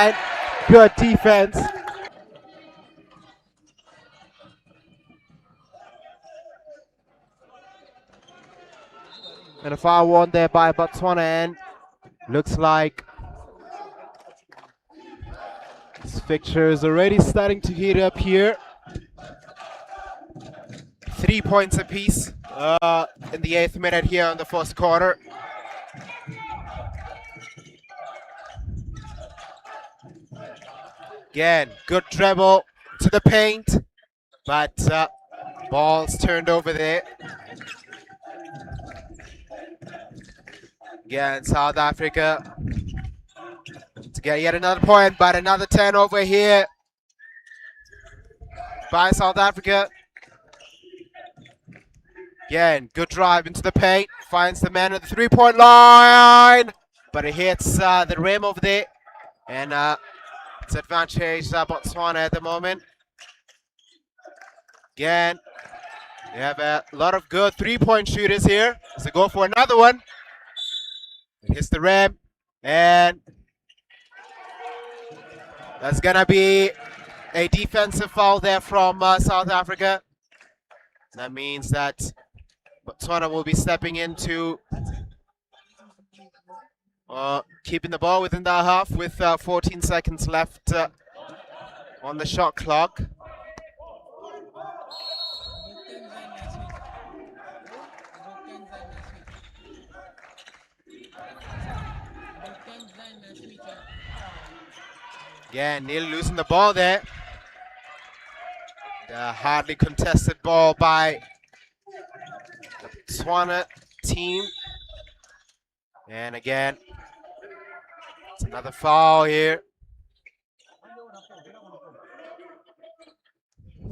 line. Good defense. And a foul won there by Botswana, and looks like this fixture is already starting to heat up here. 3 points apiece in the 8th minute here in the first quarter. Again, good dribble to the paint, but ball's turned over there. Again, South Africa to get yet another point, but another turnover here by South Africa. Again, good drive into the paint, finds the man at the 3-point line, but it hits the rim over there, and it's advantage Botswana at the moment. Again, we have a lot of good 3-point shooters here, so go for another one. It hits the rim, and that's gonna be a defensive foul there from South Africa. That means that Botswana will be stepping into keeping the ball within the half with 14 seconds left on the shot clock. Yeah, nearly losing the ball there. The hardly contested ball by the Botswana team. And again, it's another foul here.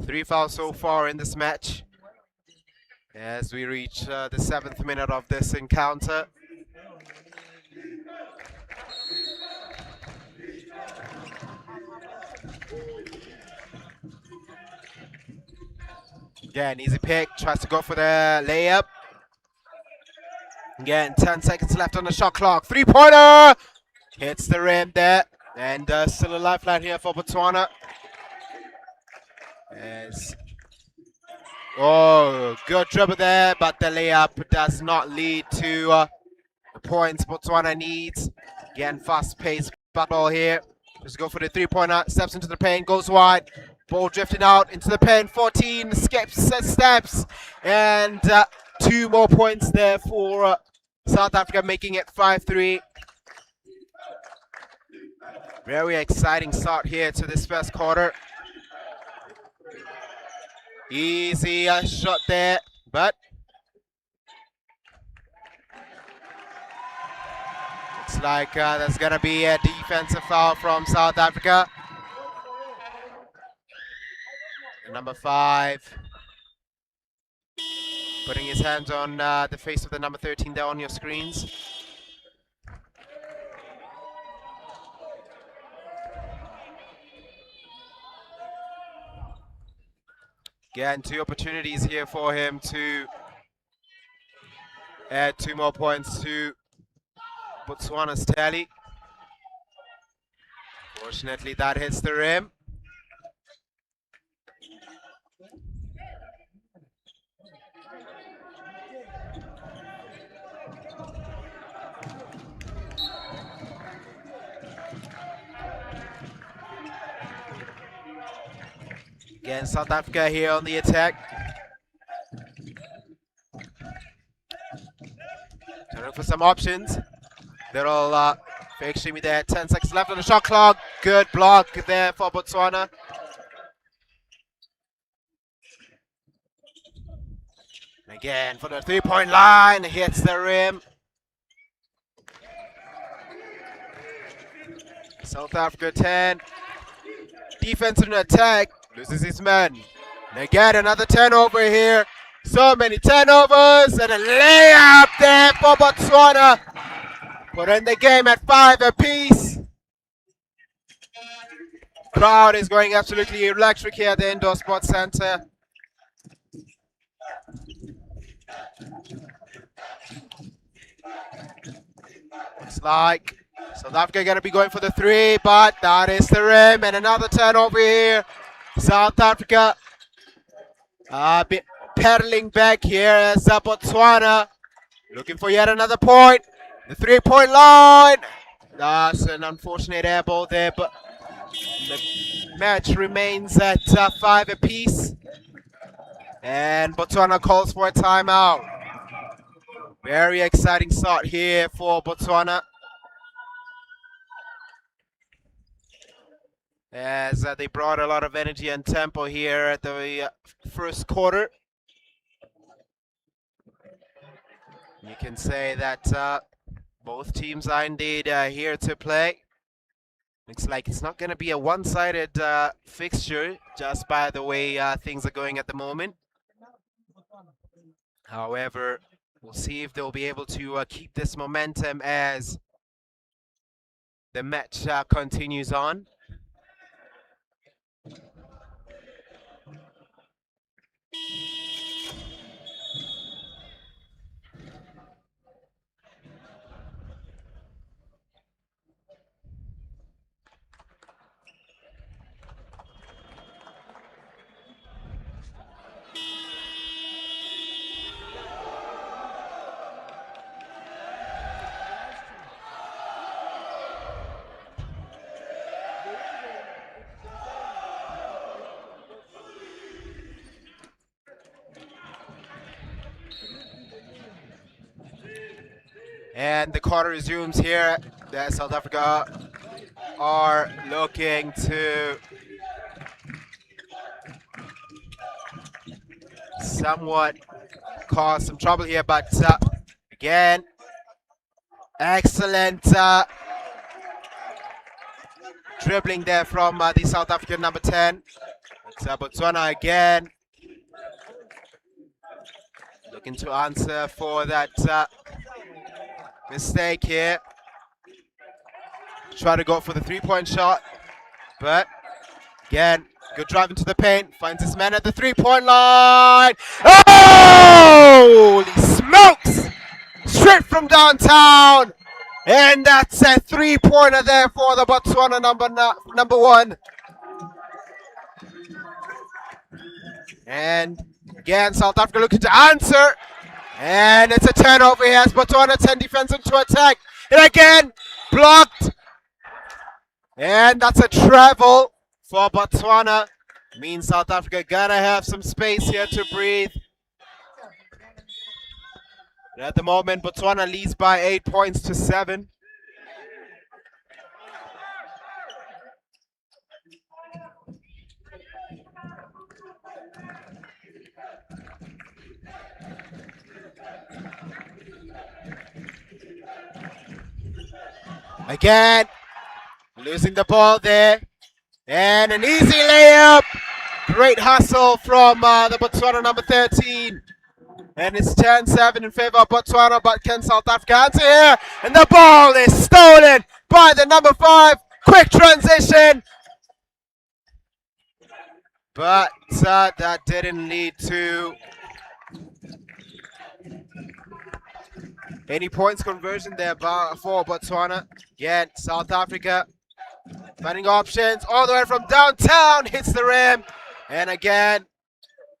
3 fouls so far in this match as we reach the 7th minute of this encounter. Again, easy pick, tries to go for the layup. Again, 10 seconds left on the shot clock. 3-pointer! Hits the rim there. And still a lifeline here for Botswana. Oh, good dribble there, but the layup does not lead to the points Botswana needs. Again, fast-paced battle here. Just go for the 3-pointer, steps into the paint, goes wide. Ball drifting out into the paint, 14 steps, and 2 more points there for South Africa, making it 5-3. Very exciting start here to this first quarter. Easy shot there, but looks like there's going to be a defensive foul from South Africa. Number 5 putting his hands on the face of the number 13 there on your screens. Again, 2 opportunities here for him to add 2 more points to Botswana's tally. Fortunately, that hits the rim. Again, South Africa here on the attack. Trying for some options. Little fake shimmy there. 10 seconds left on the shot clock. Good block there for Botswana. Again, for the 3-point line, hits the rim. South Africa 10. Defense and attack. Loses his man. And again, another turnover here. So many turnovers and a layup there for Botswana. Put in the game at 5 apiece. Crowd is going absolutely electric here at the Indoor Sports Center. Looks like South Africa going to be going for the three, but that is the rim, and another turnover here. South Africa pedaling back here as Botswana looking for yet another point. The 3-point line. That's an unfortunate air ball there, but the match remains at 5 apiece. And Botswana calls for a timeout. Very exciting start here for Botswana, as they brought a lot of energy and tempo here at the first quarter. You can say that both teams are indeed here to play. Looks like it's not going to be a one-sided fixture, just by the way things are going at the moment. However, we'll see if they'll be able to keep this momentum as the match continues on. And the quarter resumes here. South Africa are looking to somewhat cause some trouble here, but again, excellent dribbling there from the South African number 10. It's Botswana again looking to answer for that mistake here. Try to go for the 3-point shot, but again, good drive into the paint. Finds his man at the 3-point line. Oh! Holy smokes! Straight from downtown. And that's a 3-pointer there for the Botswana number 1. And again, South Africa looking to answer. And it's a turnover here as Botswana 10 defense into attack. And again, blocked. And that's a travel for Botswana. Means South Africa gotta have some space here to breathe. And at the moment, Botswana leads by 8 points to 7. Again, losing the ball there. And an easy layup. Great hustle from the Botswana number 13. And it's 10-7 in favor of Botswana, but can South Africa answer here? And the ball is stolen by the number 5. Quick transition. But that didn't lead to any points conversion there for Botswana. Again, South Africa finding options all the way from downtown, hits the rim. And again,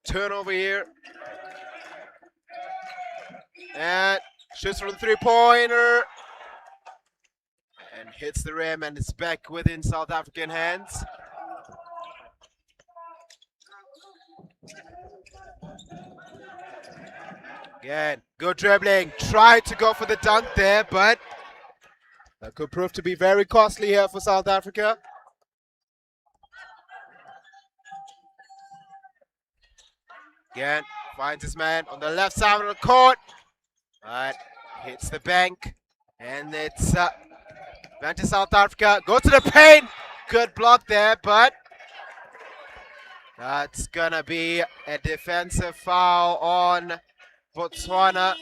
turnover here. And shoots from the 3-pointer. And hits the rim, and it's back within South African hands. Again, good dribbling. Tried to go for the dunk there, but that could prove to be very costly here for South Africa. Again, finds his man on the left side of the court. But hits the bank. And it's back to South Africa. Go to the paint. Good block there, but that's going to be a defensive foul on Botswana.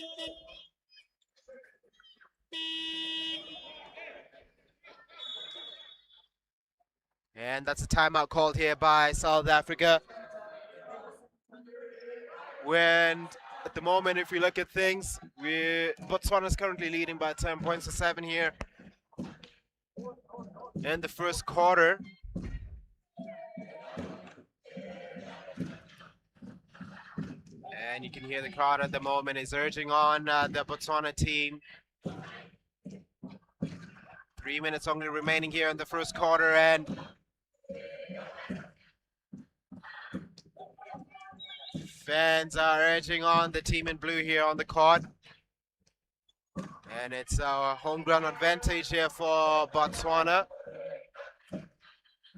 And that's a timeout called here by South Africa. When at the moment, if we look at things, Botswana is currently leading by 10 points to 7 here. in the first quarter. And you can hear the crowd at the moment is urging on the Botswana team. 3 minutes only remaining here in the first quarter, and fans are urging on the team in blue here on the court. And it's our home ground advantage here for Botswana.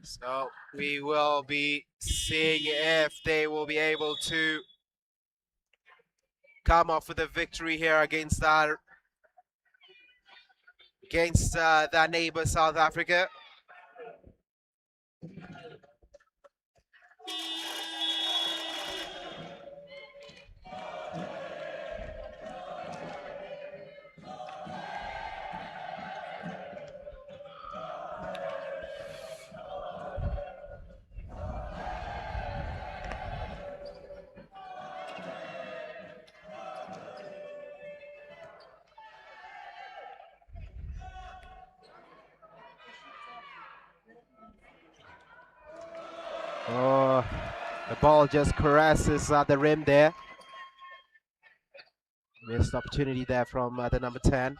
So we will be seeing if they will be able to come off with a victory here against their neighbor South Africa. Oh, the ball just caresses the rim there. Missed opportunity there from the number 10.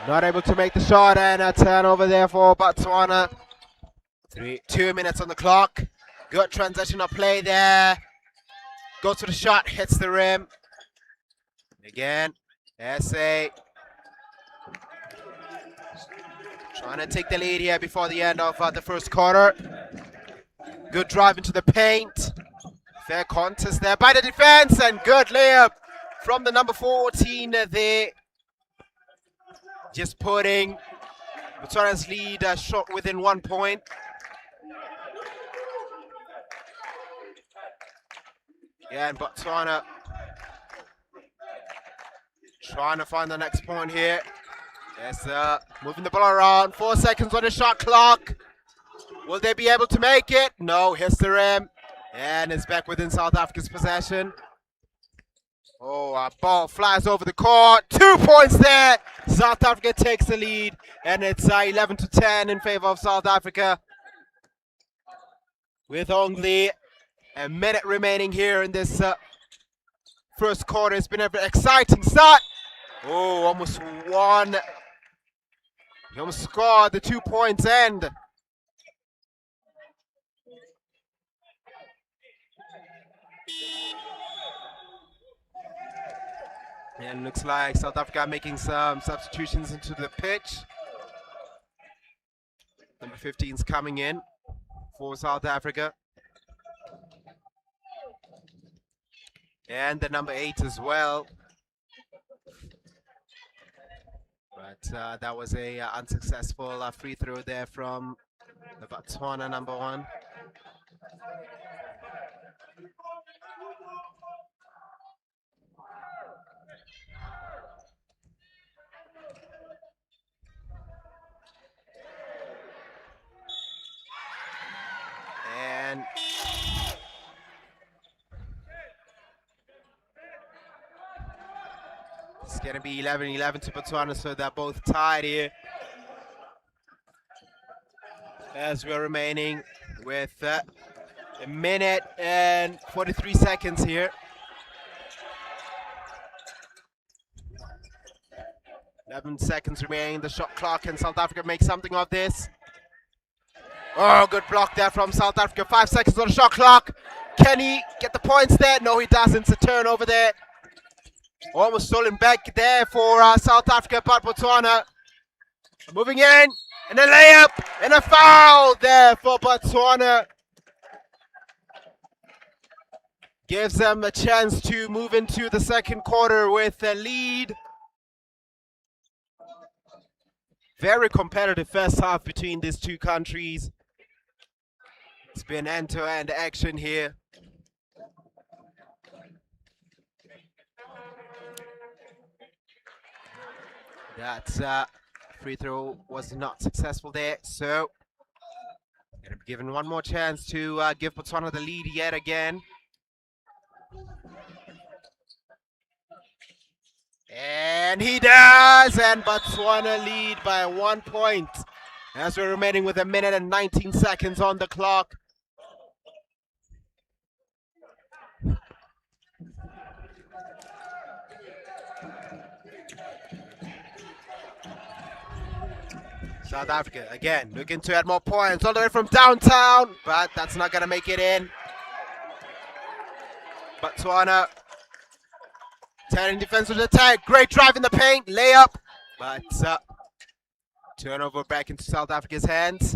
Not able to make the shot, and a turnover there for Botswana. 2 minutes on the clock. Good transitional play there. Goes for the shot, hits the rim. Again, SA trying to take the lead here before the end of the first quarter. Good drive into the paint. Fair contest there by the defense, and good layup from the number 14 there. Just putting Botswana's lead shot within 1 point. Yeah, and Botswana trying to find the next point here. Yes, moving the ball around. 4 seconds on the shot clock. Will they be able to make it? No, hits the rim. And it's back within South Africa's possession. Oh, a ball flies over the court. 2 points there. South Africa takes the lead. And it's 11-10 in favor of South Africa. With only a minute remaining here in this first quarter. It's been an exciting start. Oh, almost won. He almost scored the 2 points end. And looks like South Africa making some substitutions into the pitch. Number 15 is coming in for South Africa. And the number 8 as well. But that was a unsuccessful free throw there from the Botswana number 1. And it's going to be 11-11 to Botswana, so they're both tied here. As we're remaining with a minute and 43 seconds here. 11 seconds remaining, the shot clock, and South Africa makes something of this. Oh, good block there from South Africa. 5 seconds on the shot clock. Can he get the points there? No, he doesn't. It's a turnover there. Almost stolen back there for South Africa, but Botswana moving in. And a layup and a foul there for Botswana. Gives them a chance to move into the second quarter with a lead. Very competitive first half between these two countries. It's been end-to-end action here. That free throw was not successful there, so gonna be given one more chance to give Botswana the lead yet again. And he does, and Botswana lead by 1 point as we're remaining with 1 minute and 19 seconds on the clock. South Africa again looking to add more points all the way from downtown, but that's not gonna make it in. Botswana turning defensive attack, great drive in the paint, layup, but turnover back into South Africa's hands.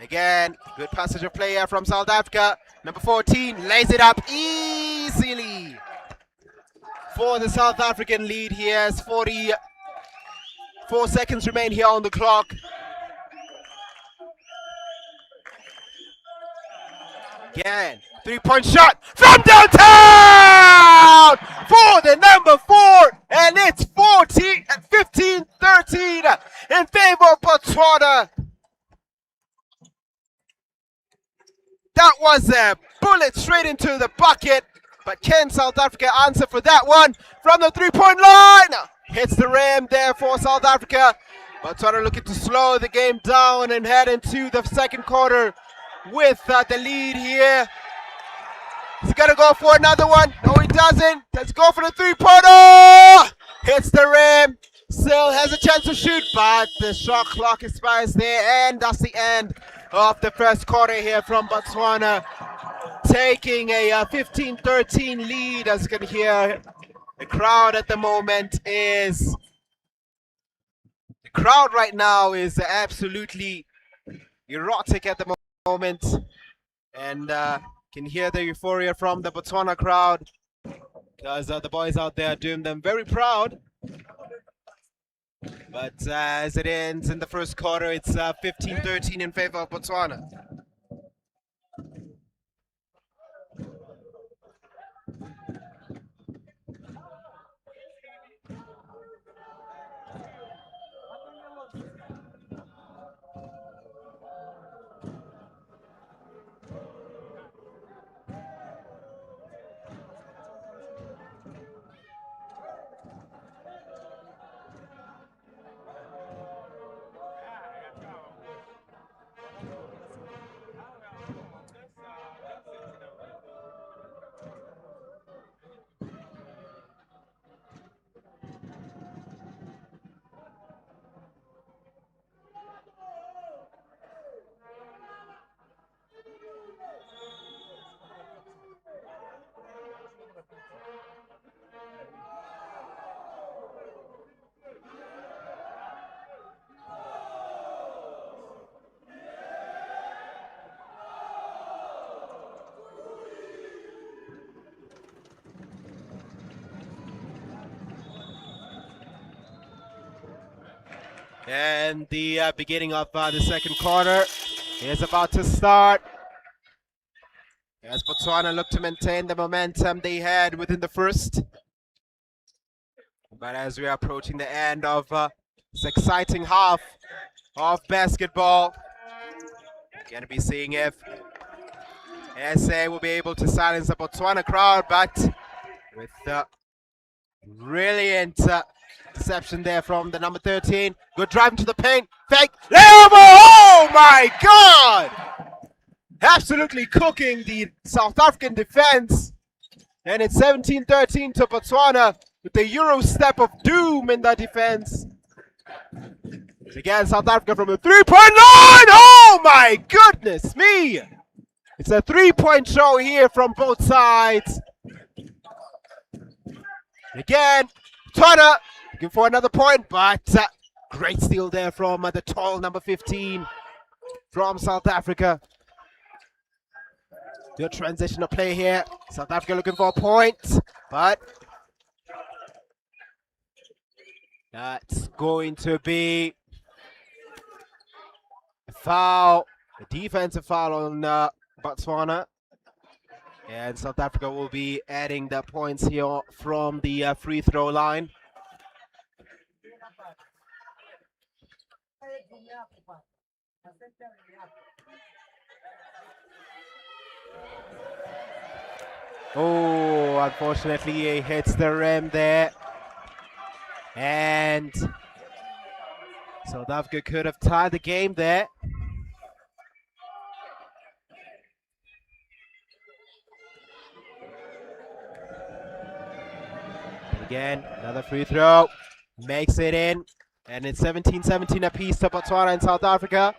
Again, good passage of play here from South Africa. Number 14 lays it up easily for the South African lead here as 44 seconds remain here on the clock. Again, three-point shot from downtown for the number 4, and it's 15-13 in favor of Botswana. That was a bullet straight into the bucket, but can South Africa answer for that one from the three-point line? Hits the rim there for South Africa. Botswana looking to slow the game down and head into the second quarter with the lead here. He's gonna go for another one. No, he doesn't. Let's go for the three-pointer. Hits the rim. Still has a chance to shoot, but the shot clock expires there, and that's the end of the first quarter here from Botswana, taking a 15-13 lead. As you can hear, the crowd at the moment is right now is absolutely erotic at the moment, and can hear the euphoria from the Botswana crowd because the boys out there are doing them very proud. But as it ends in the first quarter, it's 15-13 in favor of Botswana. And the beginning of the second quarter is about to start, as Botswana look to maintain the momentum they had within the first. But as we are approaching the end of this exciting half of basketball, we're going to be seeing if SA will be able to silence the Botswana crowd, but with the brilliant reception there from the number 13. Good drive into the paint. Fake. Layup! Oh my God! Absolutely cooking the South African defense. And it's 17-13 to Botswana with the Euro step of doom in the defense. Again, South Africa from the three-point line. Oh my goodness me! It's a three-point show here from both sides. Again, Botswana looking for another point, but great steal there from the tall number 15 from South Africa. Good transitional play here. South Africa looking for a point, but that's going to be a foul, a defensive foul on Botswana. And South Africa will be adding the points here from the free throw line. Oh, unfortunately, he hits the rim there. And South Africa could have tied the game there. And again, another free throw. Makes it in. And it's 17-17 apiece to Botswana and South Africa.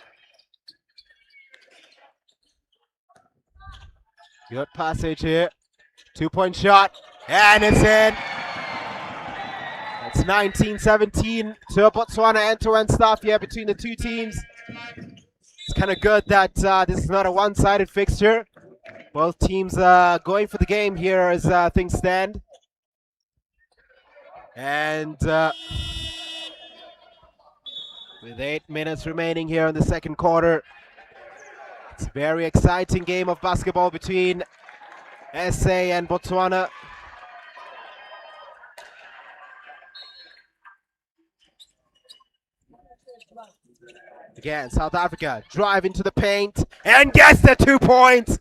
Good passage here. 2-point shot. And it's in. It's 19-17 to Botswana end-to-end stuff here between the two teams. It's kind of good that this is not a one-sided fixture. Both teams going for the game here as things stand. And with 8 minutes remaining here in the second quarter, it's a very exciting game of basketball between SA and Botswana. Again, South Africa drive into the paint and gets the 2 points.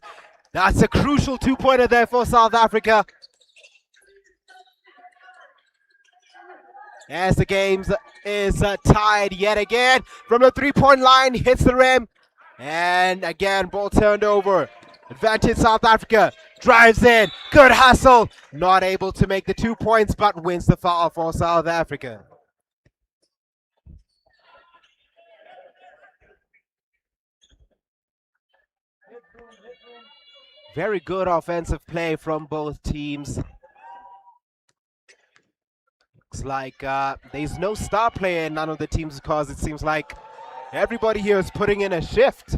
That's a crucial 2-pointer there for South Africa. As the game is tied yet again from the 3-point line, hits the rim. And again, ball turned over. Advantage South Africa, drives in, good hustle. Not able to make the 2 points, but wins the foul for South Africa. Very good offensive play from both teams. Looks like there's no star player in none of the teams because it seems like everybody here is putting in a shift.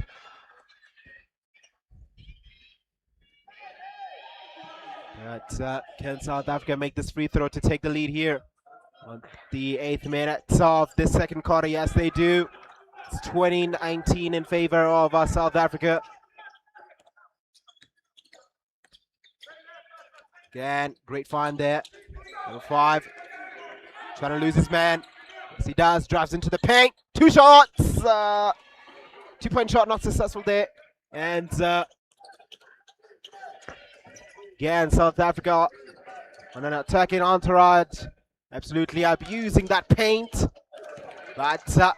But can South Africa make this free throw to take the lead here on the 8th minute of this second quarter? Yes, they do. It's 20-19 in favor of South Africa. Again, great find there. Number 5. Trying to lose his man. Yes, he does. Drives into the paint. 2 shots. 2-point shot not successful there. And again, South Africa on an attacking entourage. Absolutely abusing that paint. But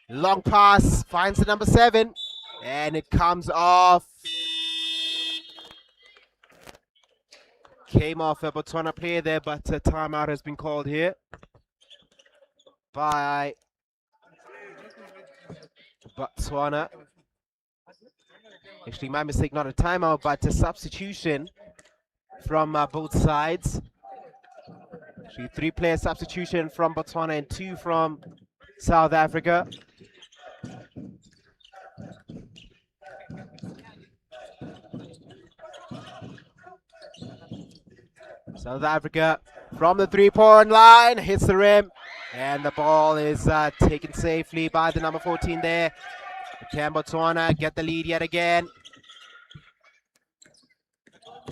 long pass. Finds the number 7. And it comes off. Came off a Botswana player there, but a timeout has been called here by Botswana. Actually, my mistake, not a timeout, but a substitution from both sides. Actually, 3-player substitution from Botswana and 2 from South Africa. South Africa from the 3-point line, hits the rim, and the ball is taken safely by the number 14 there. Can Botswana get the lead yet again?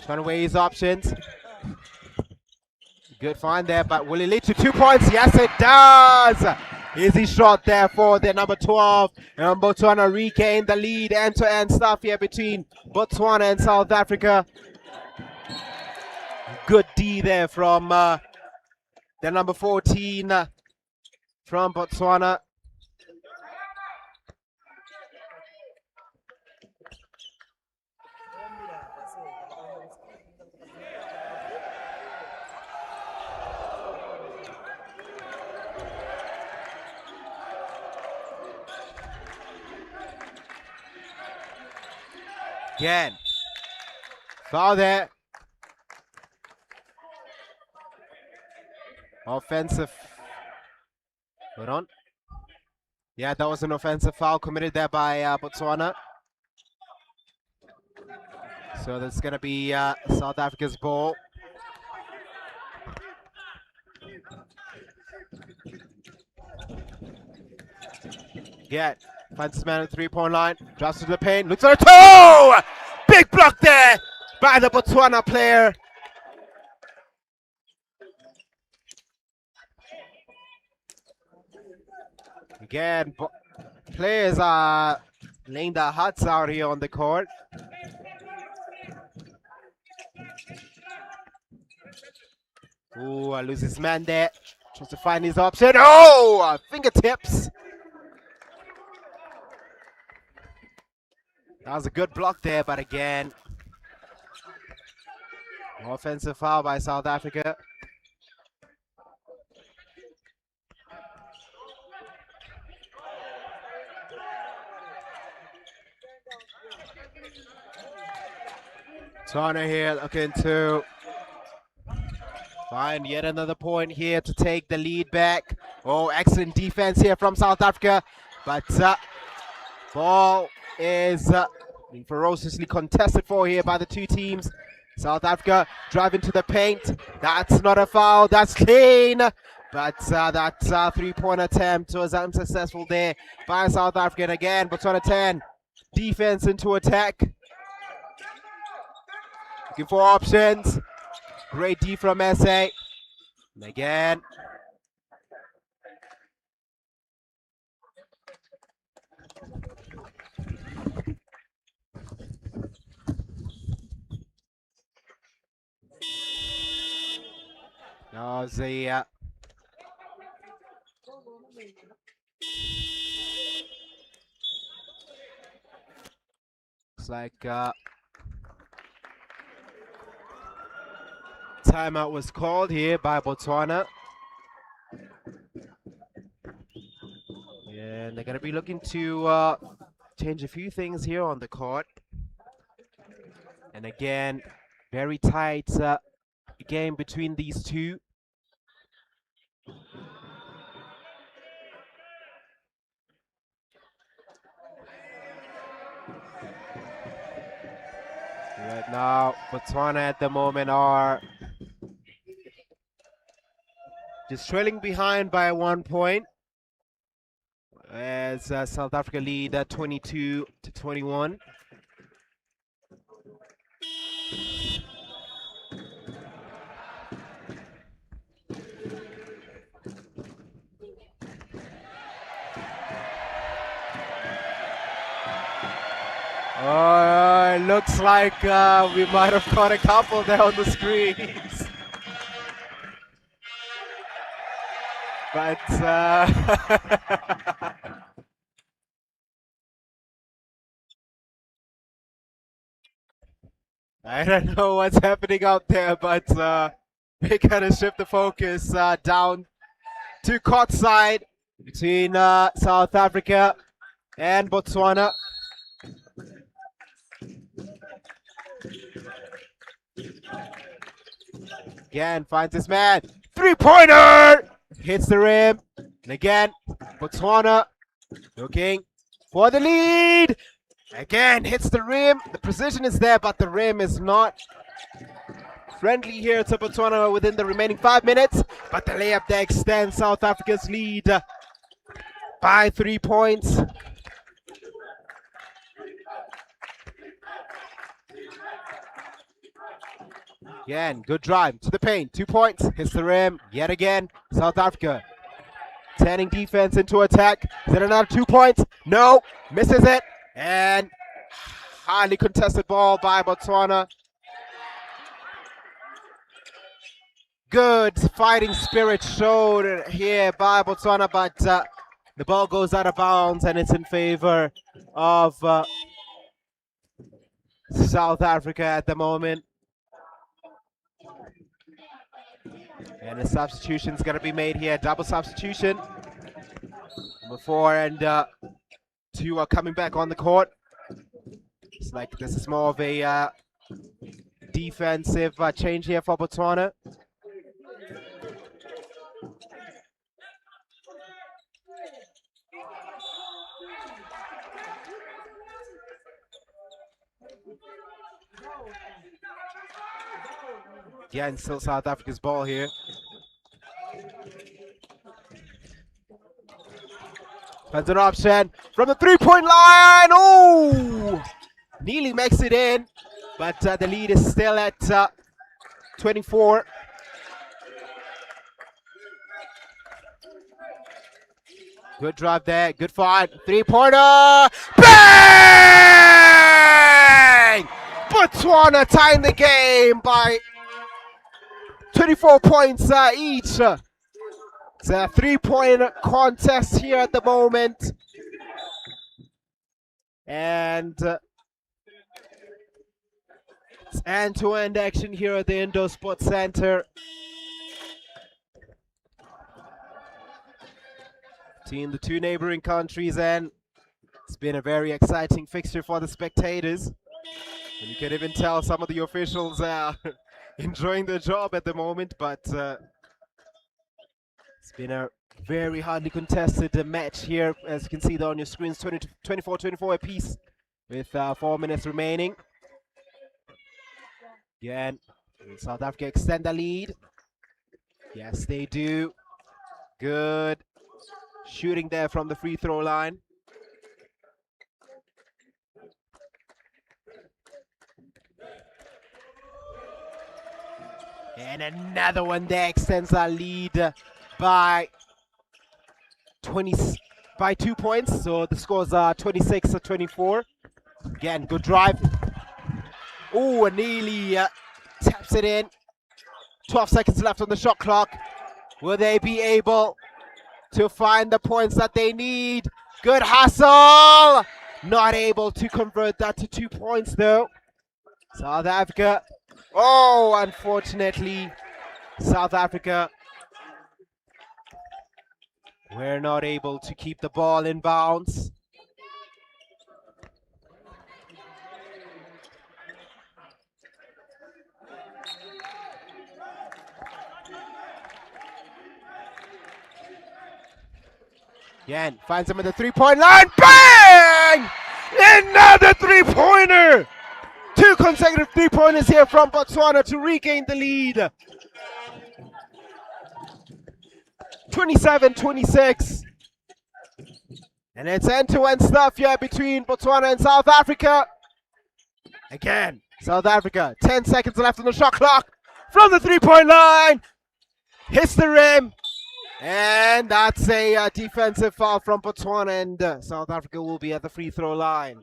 Trying to weigh his options. Good find there, but will it lead to 2 points? Yes, it does! Easy shot there for the number 12. And Botswana regained the lead. End-to-end stuff here between Botswana and South Africa. Good D there from the number 14 from Botswana. Again, foul there. Offensive. Hold on. Yeah, that was an offensive foul committed there by Botswana. So that's going to be South Africa's ball. Yeah, finds his man at the 3-point line. Drops to the paint. Looks at a toe! Big block there by the Botswana player. Again, players are laying their hearts out here on the court. Ooh, I lose his man there. Tries to find his option. Oh, fingertips. That was a good block there, but again, offensive foul by South Africa. Turner here looking to find yet another point here to take the lead back. Oh, excellent defense here from South Africa. But ball is being ferociously contested for here by the two teams. South Africa driving to the paint. That's not a foul. That's clean. But that three-point attempt was unsuccessful there by South Africa. And again, Botswana 10. Defense into attack. Looking for options. Great D from SA. And again. Now the looks like timeout was called here by Botswana. And they're going to be looking to change a few things here on the court. And again, very tight game between these two. Right now, Botswana at the moment are just trailing behind by 1 point, as South Africa lead 22-21. It looks like we might have caught a couple there on the screens. But I don't know what's happening out there, but we kind of shift the focus down to court side between South Africa and Botswana. Again, finds his man. Three-pointer! Hits the rim. And again, Botswana looking for the lead. Again, hits the rim. The precision is there, but the rim is not friendly here to Botswana within the remaining 5 minutes. But the layup there extends South Africa's lead by 3 points. Again, good drive to the paint. 2 points. Hits the rim yet again. South Africa turning defense into attack. Is it another 2 points? No. Misses it. And highly contested ball by Botswana. Good fighting spirit showed here by Botswana, but the ball goes out of bounds and it's in favor of South Africa at the moment. And a substitution is going to be made here. Double substitution. Number 4 and 2 are coming back on the court. It's like this is more of a defensive change here for Botswana. Again, still South Africa's ball here. Finds an option from the three-point line. Oh! Nearly makes it in, but the lead is still at 24. Good drive there. Good fight. Three-pointer. Bang! Botswana tying the game by 24 points each. It's a 3-point contest here at the moment. And it's end-to-end action here at the Indoor Sports Center. Between the two neighboring countries, and it's been a very exciting fixture for the spectators. And you can even tell some of the officials are enjoying their job at the moment, but it's been a very hardly contested match here. As you can see there on your screens, 24-24 apiece with 4 minutes remaining. Again, South Africa extend the lead. Yes, they do. Good shooting there from the free throw line. And another one there extends our lead by 2 points. So the scores are 26-24. Again, good drive. Oh, nearly taps it in. 12 seconds left on the shot clock. Will they be able to find the points that they need? Good hustle! Not able to convert that to 2 points though. South Africa. Oh, unfortunately, South Africa were not able to keep the ball in bounds. Again, finds him at the 3-point line. Bang! Another 3-pointer! 2 consecutive 3-pointers here from Botswana to regain the lead. 27-26. And it's end-to-end stuff here between Botswana and South Africa. Again, South Africa, 10 seconds left on the shot clock. From the 3-point line. Hits the rim. And that's a defensive foul from Botswana, and South Africa will be at the free throw line.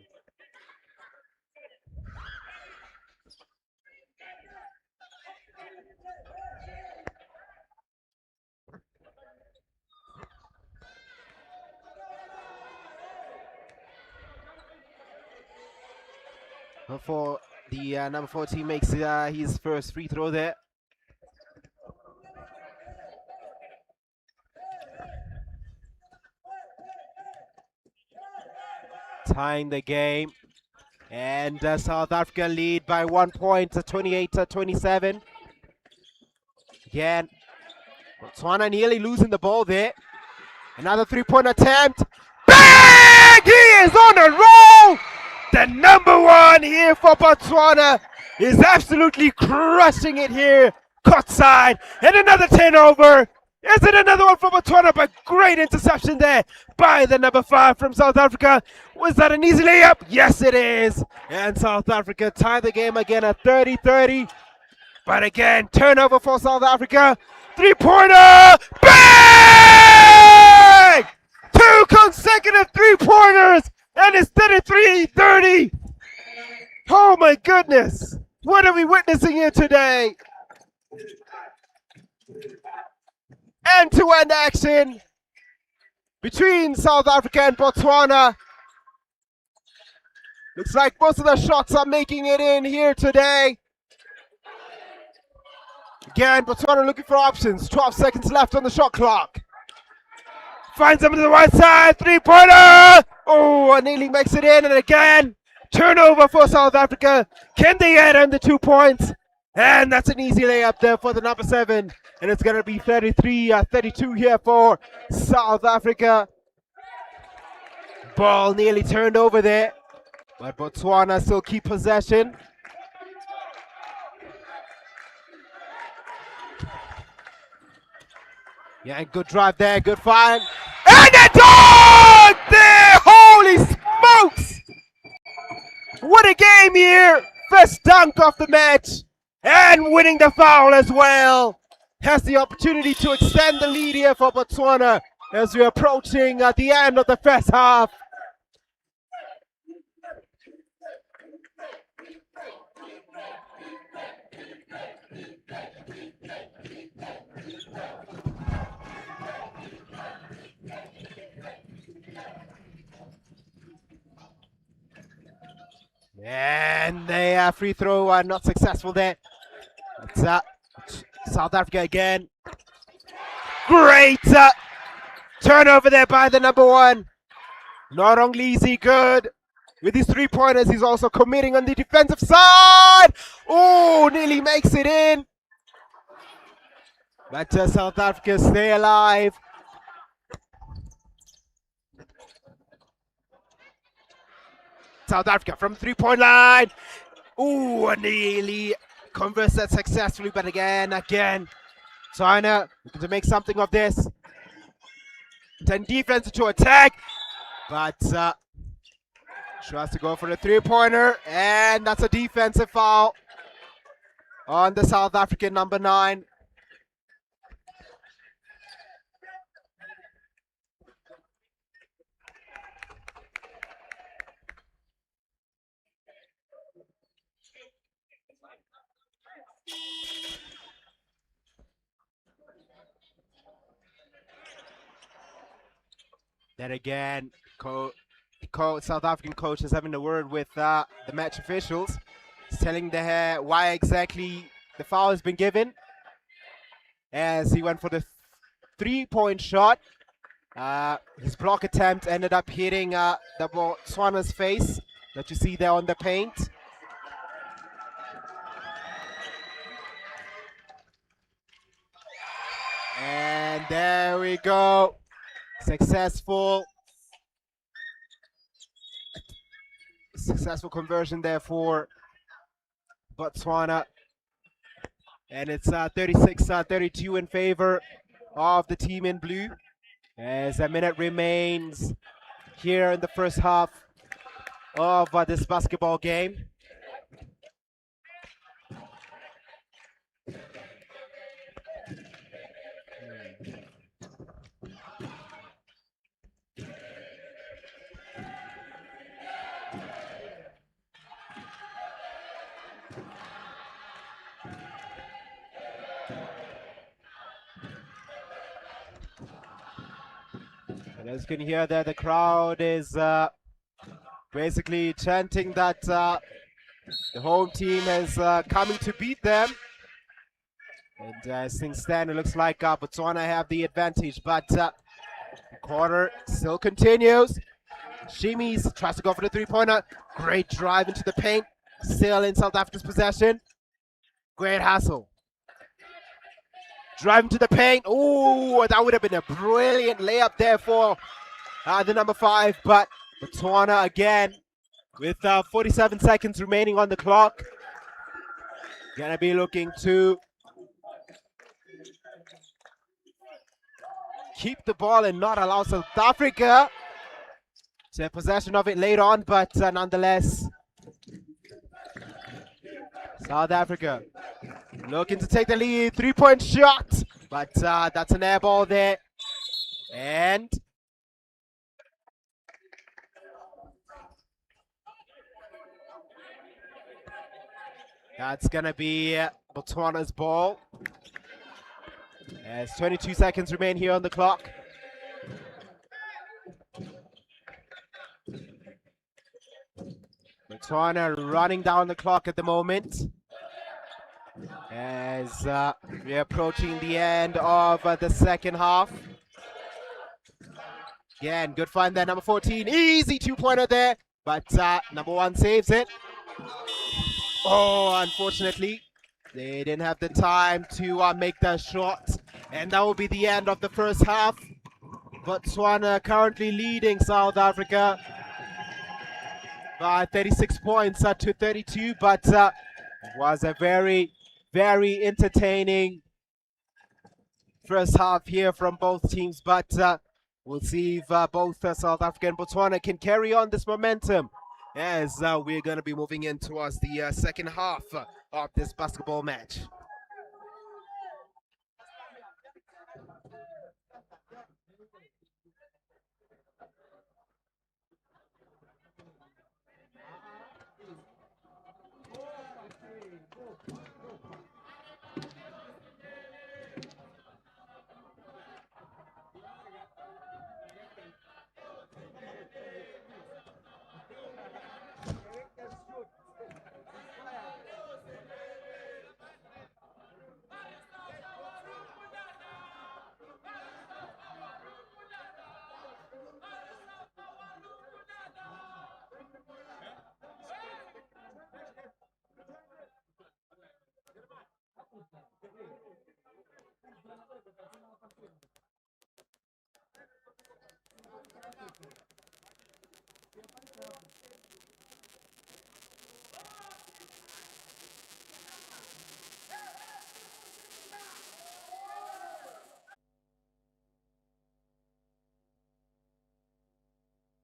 Before the number 14 makes his first free throw there. Tying the game, and South Africa lead by 1 point, 28-27. Again, Botswana nearly losing the ball there. Another 3-point attempt. Bang! He is on a roll! The number 1 here for Botswana is absolutely crushing it here. Caught side, and another turnover. Is it another one from Botswana? But great interception there by the number 5 from South Africa. Was that an easy layup? Yes, it is. And South Africa tie the game again at 30-30. But again, turnover for South Africa. 3-pointer! Bang! 2 consecutive 3-pointers, and it's 33-30. Oh my goodness. What are we witnessing here today? End-to-end action between South Africa and Botswana. Looks like most of the shots are making it in here today. Again, Botswana looking for options. 12 seconds left on the shot clock. Finds them to the right side. 3-pointer! Oh, nearly makes it in, and again, turnover for South Africa. Can they add in the 2 points? And that's an easy layup there for the number 7. And it's going to be 33-32 here for South Africa. Ball nearly turned over there, but Botswana still keep possession. Yeah, good drive there, good find. And a dog there! Holy smokes! What a game here! First dunk of the match, and winning the foul as well. Has the opportunity to extend the lead here for Botswana as we're approaching at the end of the first half. a free throw not successful there. It's South Africa again. Great turnover there by the number one. Not only is he good with his three-pointers, he's also committing on the defensive side. Oh, nearly makes it in. But South Africa stay alive. South Africa from three-point line. Ooh, nearly converts that successfully, but again, China looking to make something of this. 10 defense to attack, but tries to go for the three-pointer, and that's a defensive foul on the South African number 9. Then again, South African coach is having a word with the match officials. He's telling the why exactly the foul has been given, as he went for the three-point shot. His block attempt ended up hitting the Botswana's face that you see there on the paint. And there we go. Successful conversion there for Botswana. And it's 36-32 in favor of the team in blue, as a minute remains here in the first half of this basketball game. And as you can hear there, the crowd is basically chanting that the home team is coming to beat them. And as things stand, it looks like Botswana have the advantage, but the quarter still continues. Shimmies tries to go for the three-pointer. Great drive into the paint. Still in South Africa's possession. Great hustle. Drive into the paint. Oh, that would have been a brilliant layup there for the number 5. But Botswana again with 47 seconds remaining on the clock. Gonna be looking to keep the ball and not allow South Africa to have possession of it later on, but nonetheless, South Africa looking to take the lead. Three-point shot, but that's an air ball there. And that's gonna be Botswana's ball. As 22 seconds remain here on the clock. Botswana running down the clock at the moment, as we're approaching the end of the second half. Again, good find there, number 14. Easy two-pointer there, but number 1 saves it. Oh, unfortunately, they didn't have the time to make that shot. And that will be the end of the first half. Botswana currently leading South Africa by 36 points to 32, but it was a very, very entertaining first half here from both teams. But we'll see if both South Africa and Botswana can carry on this momentum, as we're going to be moving in towards the second half of this basketball match.